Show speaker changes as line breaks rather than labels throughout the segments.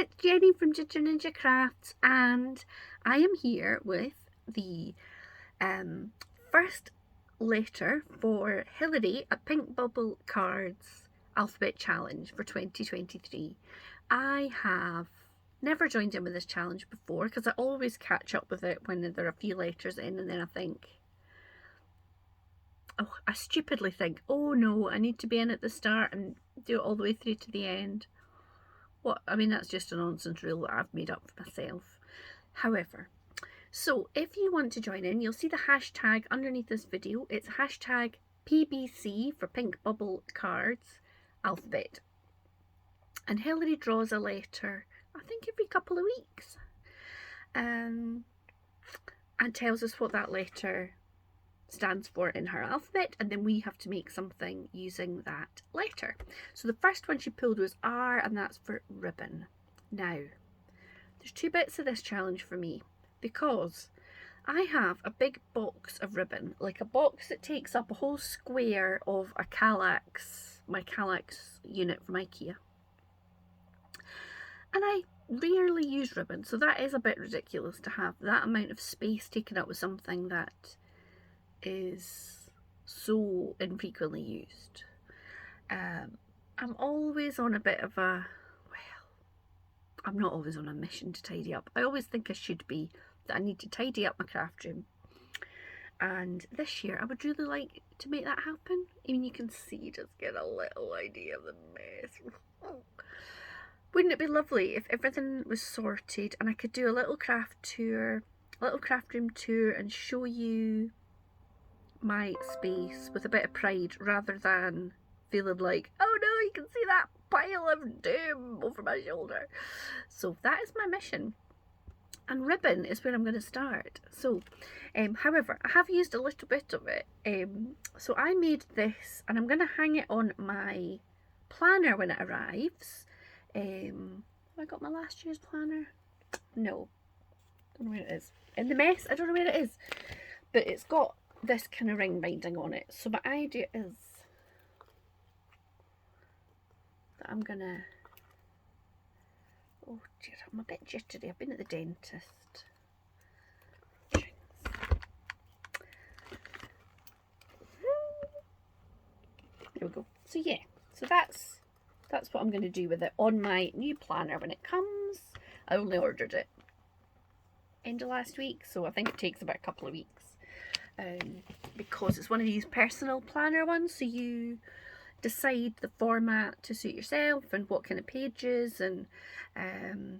it's Jenny from Ginger Ninja Crafts, and I am here with the first letter for Hilary, a Pink Bubble Cards Alphabet Challenge for 2023. I have never joined in with this challenge before because I always catch up with it when there are a few letters in, and then I stupidly think, oh no, I need to be in at the start and do it all the way through to the end. That's just a nonsense rule that I've made up for myself. However, so if you want to join in, you'll see the hashtag underneath this video. It's hashtag PBC for Pink Bubble Cards Alphabet. And Hilary draws a letter, I think every couple of weeks, and tells us what that letter stands for in her alphabet, and then we have to make something using that letter. So the first one she pulled was R, and that's for ribbon. Now, there's two bits of this challenge for me, because I have a big box of ribbon, like a box that takes up a whole square of a my Kallax unit from IKEA. And I rarely use ribbon, so that is a bit ridiculous to have that amount of space taken up with something that is so infrequently used. I'm always on a bit of I'm not always on a mission to tidy up. I always think I should be, that I need to tidy up my craft room. And this year I would really like to make that happen. I mean, you can see, just get a little idea of the mess. Wouldn't it be lovely if everything was sorted and I could do a little craft room tour and show you my space with a bit of pride, rather than feeling like, oh no, you can see that pile of doom over my shoulder. So that is my mission, and ribbon is where I'm going to start. So however, I have used a little bit of it, so I made this and I'm going to hang it on my planner when it arrives. Have I got my last year's planner? No, don't know where it is. In the mess, I don't know where it is, but it's got this kind of ring binding on it. So my idea is that I'm gonna, oh dear, I'm a bit jittery, I've been at the dentist. There we go. So yeah, so that's what I'm going to do with it on my new planner when it comes. I only ordered it end of last week, so I think it takes about a couple of weeks. Because it's one of these personal planner ones, so you decide the format to suit yourself and what kind of pages and the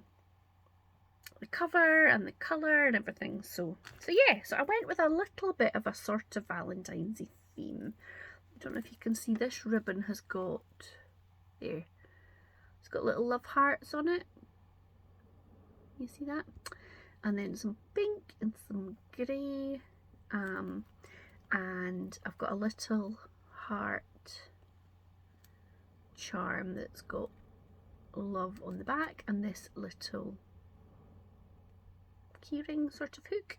cover and the colour and everything. So yeah, so I went with a little bit of a sort of Valentine's-y theme. I don't know if you can see, this ribbon has got, there, it's got little love hearts on it. You see that? And then some pink and some grey. And I've got a little heart charm that's got love on the back, and this little keyring sort of hook.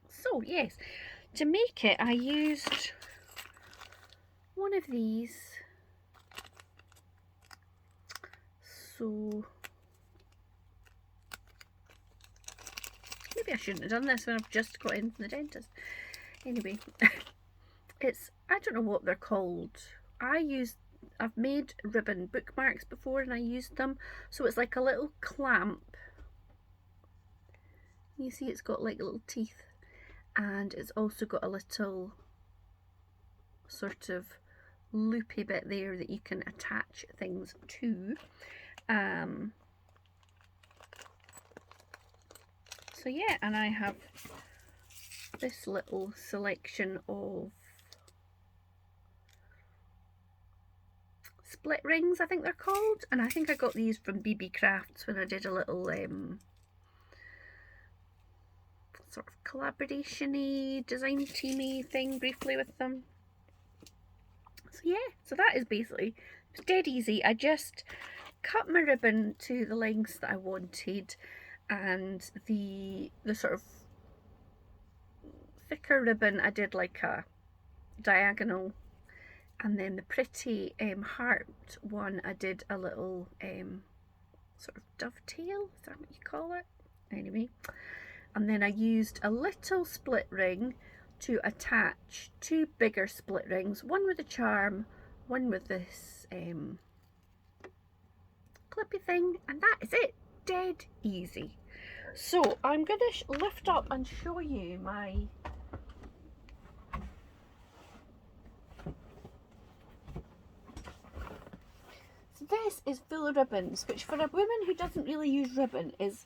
So yes, to make it I used one of these. So maybe I shouldn't have done this when I've just got in from the dentist. Anyway, I don't know what they're called. I've made ribbon bookmarks before and I used them. So it's like a little clamp. You see it's got like little teeth, and it's also got a little sort of loopy bit there that you can attach things to. So yeah, and I have this little selection of split rings, I think they're called, and I think I got these from BB Crafts when I did a little sort of collaboration-y, design teamy thing briefly with them. So yeah, so that is basically, it's dead easy. I just cut my ribbon to the lengths that I wanted, and the sort of thicker ribbon I did like a diagonal, and then the pretty heart one I did a little sort of dovetail, is that what you call it? Anyway, and then I used a little split ring to attach two bigger split rings, one with a charm, one with this clippy thing, and that is it. Dead easy. So I'm going to lift up and show you my so this is full of ribbons, which for a woman who doesn't really use ribbon is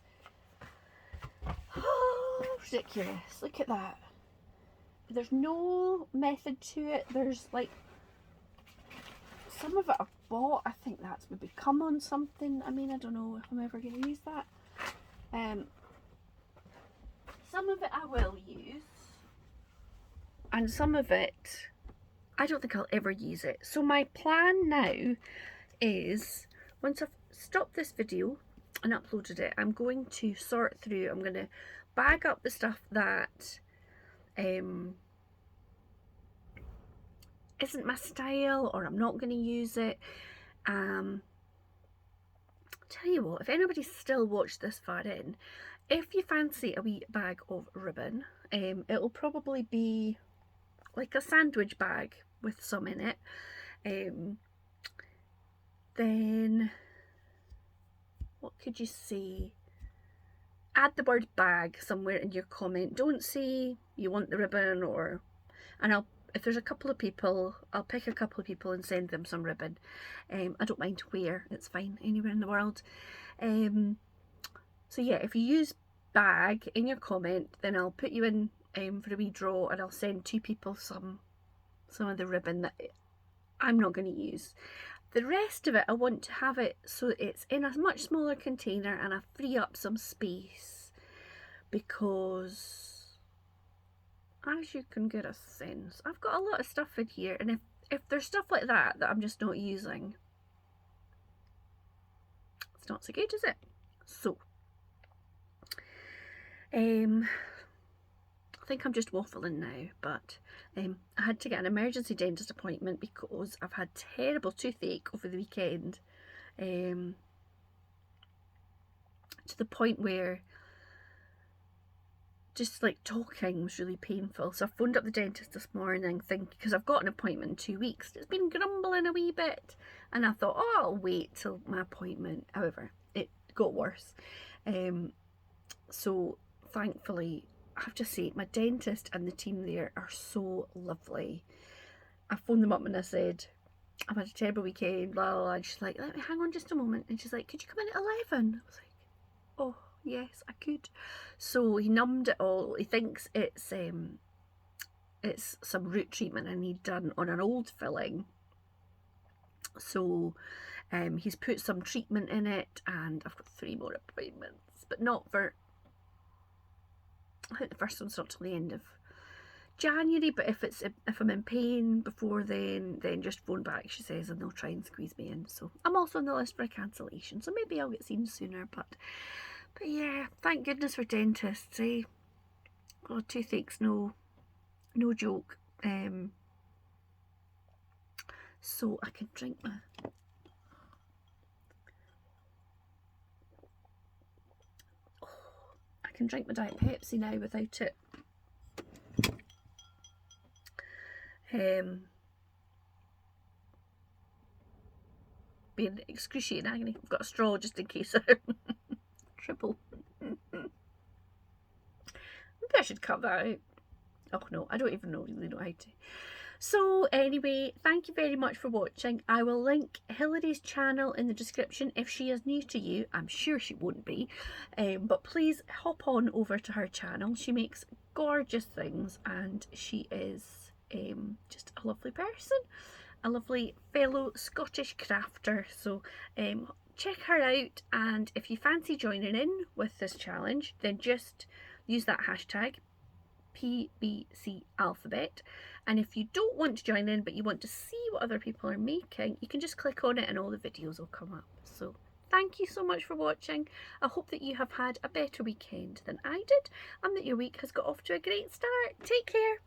ridiculous. Look at that. There's no method to it. There's like some of it I've bought. I think that's maybe come on something. I mean, I don't know if I'm ever going to use that. Some of it I will use, and some of it I don't think I'll ever use it. So my plan now is, once I've stopped this video and uploaded it, I'm going to sort through. I'm going to bag up the stuff that isn't my style, or I'm not going to use it. Tell you what, if anybody's still watched this far in, if you fancy a wee bag of ribbon, it'll probably be like a sandwich bag with some in it. Then what could you say? Add the word bag somewhere in your comment. Don't say you want the ribbon, and if there's a couple of people, I'll pick a couple of people and send them some ribbon. I don't mind where, it's fine, anywhere in the world. So yeah, if you use bag in your comment, then I'll put you in for a wee draw, and I'll send two people some of the ribbon that I'm not going to use. The rest of it, I want to have it so it's in a much smaller container and I free up some space, because as you can get a sense, I've got a lot of stuff in here, and if there's stuff like that I'm just not using, it's not so good, is it? So I think I'm just waffling now, but I had to get an emergency dentist appointment because I've had terrible toothache over the weekend, to the point where just like talking was really painful. So I phoned up the dentist this morning because I've got an appointment in 2 weeks. It's been grumbling a wee bit, and I thought, oh, I'll wait till my appointment. However, it got worse. So thankfully, I have to say, my dentist and the team there are so lovely. I phoned them up and I said, I've had a terrible weekend, blah, blah, blah. And she's like, let me hang on just a moment. And she's like, could you come in at 11? I was like, oh, yes, I could. So he numbed it all. He thinks it's some root treatment I need done on an old filling. So he's put some treatment in it, and I've got 3 more appointments, but not for, I think the first one's not till the end of January, but if I'm in pain before then just phone back, she says, and they'll try and squeeze me in. So I'm also on the list for a cancellation, so maybe I'll get seen sooner, but yeah, thank goodness for dentists, eh? Oh, toothache's no joke. So I can drink my Diet Pepsi now without it being excruciating agony. I've got a straw just in case. Triple. Maybe I should cut that out. Oh no, I don't even really know how to. So anyway, thank you very much for watching. I will link Hilary's channel in the description if she is new to you. I'm sure she won't be, but please hop on over to her channel. She makes gorgeous things, and she is just a lovely person, a lovely fellow Scottish crafter. So check her out, and if you fancy joining in with this challenge, then just use that hashtag pbcalphabet. And if you don't want to join in but you want to see what other people are making, you can just click on it and all the videos will come up. So thank you so much for watching. I hope that you have had a better weekend than I did, and that your week has got off to a great start. Take care.